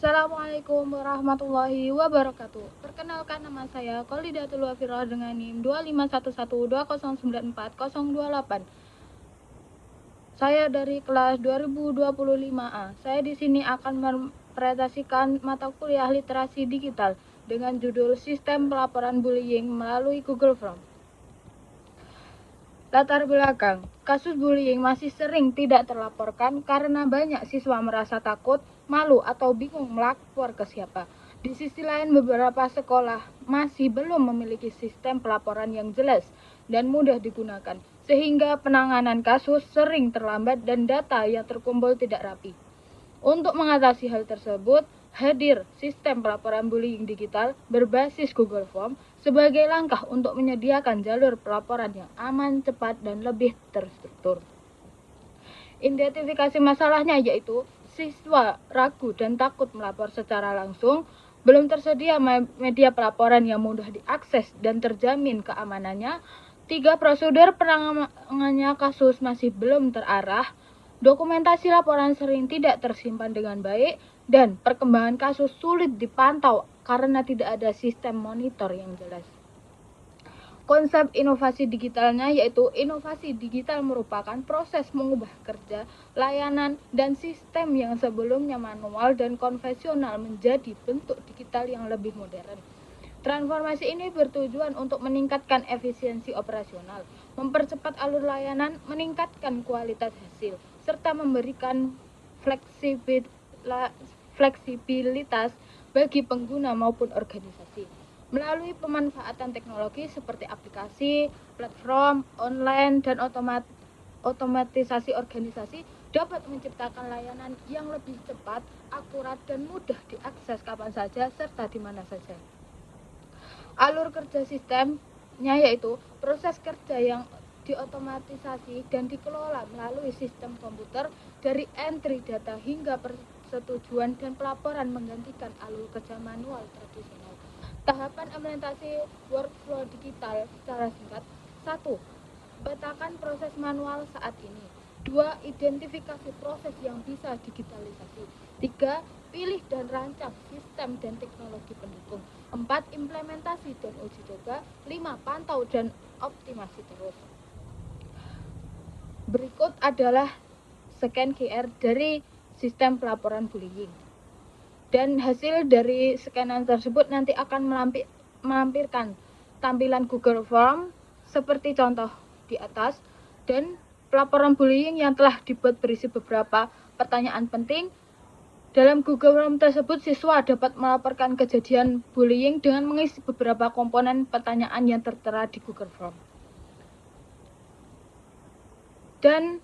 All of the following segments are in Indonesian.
Assalamualaikum warahmatullahi wabarakatuh. Perkenalkan, nama saya Kholidatul Wafirah dengan NIM 251120940028. Saya dari kelas 2025A. Saya di sini akan mempresentasikan mata kuliah literasi digital dengan judul Sistem Pelaporan Bullying melalui Google Form. Latar belakang, kasus bullying masih sering tidak terlaporkan karena banyak siswa merasa takut, malu, atau bingung melapor ke siapa. Di sisi lain, beberapa sekolah masih belum memiliki sistem pelaporan yang jelas dan mudah digunakan, sehingga penanganan kasus sering terlambat dan data yang terkumpul tidak rapi. Untuk mengatasi hal tersebut, hadir sistem pelaporan bullying digital berbasis Google Form sebagai langkah untuk menyediakan jalur pelaporan yang aman, cepat, dan lebih terstruktur. Identifikasi masalahnya yaitu siswa ragu dan takut melapor secara langsung, belum tersedia media pelaporan yang mudah diakses dan terjamin keamanannya, 3 prosedur penanganannya kasus masih belum terarah, dokumentasi laporan sering tidak tersimpan dengan baik, dan perkembangan kasus sulit dipantau karena tidak ada sistem monitor yang jelas. Konsep inovasi digitalnya yaitu inovasi digital merupakan proses mengubah kerja, layanan, dan sistem yang sebelumnya manual dan konvensional menjadi bentuk digital yang lebih modern. Transformasi ini bertujuan untuk meningkatkan efisiensi operasional, mempercepat alur layanan, meningkatkan kualitas hasil, serta memberikan fleksibilitas bagi pengguna maupun organisasi. Melalui pemanfaatan teknologi seperti aplikasi, platform, online, dan otomatisasi organisasi dapat menciptakan layanan yang lebih cepat, akurat, dan mudah diakses kapan saja serta di mana saja. Alur kerja sistemnya yaitu proses kerja yang diotomatisasi dan dikelola melalui sistem komputer dari entry data hingga persetujuan dan pelaporan menggantikan alur kerja manual tradisional. Tahapan implementasi workflow digital secara singkat. 1. Petakan proses manual saat ini. 2. Identifikasi proses yang bisa digitalisasi. 3. Pilih dan rancang sistem dan teknologi pendukung. 4. Implementasi dan uji coba. 5. Pantau dan optimasi terus. Berikut adalah scan QR dari sistem pelaporan bullying. Dan hasil dari scanan tersebut nanti akan melampirkan tampilan Google Form seperti contoh di atas, dan pelaporan bullying yang telah dibuat berisi beberapa pertanyaan penting. Dalam Google Form tersebut, siswa dapat melaporkan kejadian bullying dengan mengisi beberapa komponen pertanyaan yang tertera di Google Form. Dan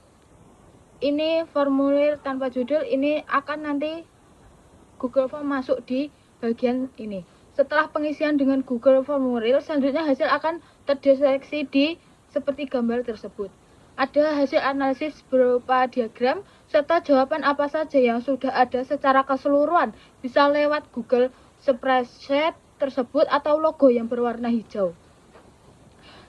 ini formulir tanpa judul, ini akan nanti Google Form masuk di bagian ini. Setelah pengisian dengan Google Formulir, selanjutnya hasil akan terdeteksi di seperti gambar tersebut. Ada hasil analisis berupa diagram serta jawaban apa saja yang sudah ada secara keseluruhan, bisa lewat Google Spreadsheet tersebut atau logo yang berwarna hijau.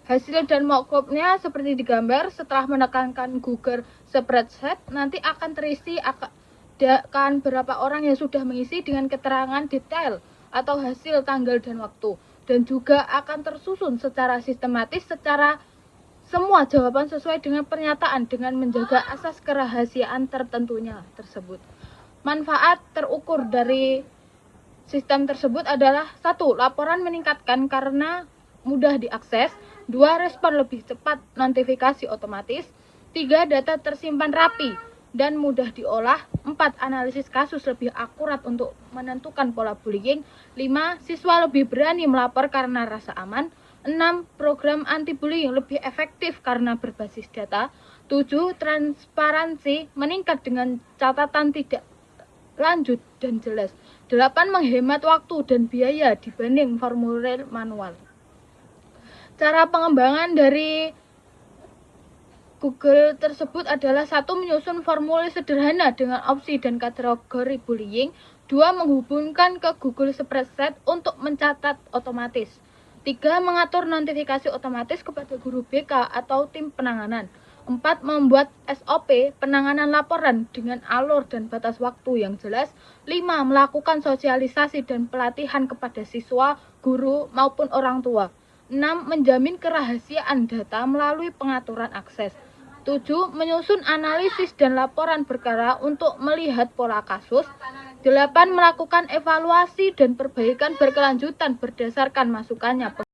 Hasil dan mockup-nya seperti digambar. Setelah menekankan Google Spreadsheet, nanti akan terisi akan berapa orang yang sudah mengisi dengan keterangan detail atau hasil, tanggal, dan waktu, dan juga akan tersusun secara sistematis secara semua jawaban sesuai dengan pernyataan dengan menjaga asas kerahasiaan tertentunya tersebut. Manfaat terukur dari sistem tersebut adalah 1. Laporan meningkatkan karena mudah diakses. 2. Respon lebih cepat, notifikasi otomatis. 3. Data tersimpan rapi dan mudah diolah. 4. Analisis kasus lebih akurat untuk menentukan pola bullying. 5. Siswa lebih berani melapor karena rasa aman. 6. Program anti-bullying lebih efektif karena berbasis data. 7. Transparansi meningkat dengan catatan tidak lanjut dan jelas. 8. Menghemat waktu dan biaya dibanding formulir manual. Cara pengembangan dari Google tersebut adalah 1. Menyusun formulir sederhana dengan opsi dan kategori bullying. 2. Menghubungkan ke Google Spreadsheet untuk mencatat otomatis. 3. Mengatur notifikasi otomatis kepada guru BK atau tim penanganan. 4. Membuat SOP penanganan laporan dengan alur dan batas waktu yang jelas. 5. Melakukan sosialisasi dan pelatihan kepada siswa, guru, maupun orang tua. 6. Menjamin kerahasiaan data melalui pengaturan akses. 7. Menyusun analisis dan laporan perkara untuk melihat pola kasus. 8. Melakukan evaluasi dan perbaikan berkelanjutan berdasarkan masukannya.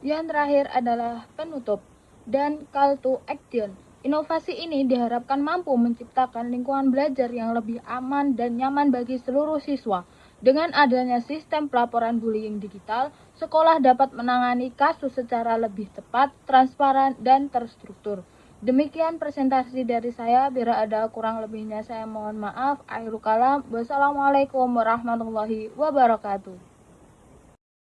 Yang terakhir adalah penutup dan call to action. Inovasi ini diharapkan mampu menciptakan lingkungan belajar yang lebih aman dan nyaman bagi seluruh siswa. Dengan adanya sistem pelaporan bullying digital, sekolah dapat menangani kasus secara lebih tepat, transparan, dan terstruktur. Demikian presentasi dari saya. Bila ada kurang lebihnya saya mohon maaf. Akhirul kalam. Wassalamualaikum warahmatullahi wabarakatuh.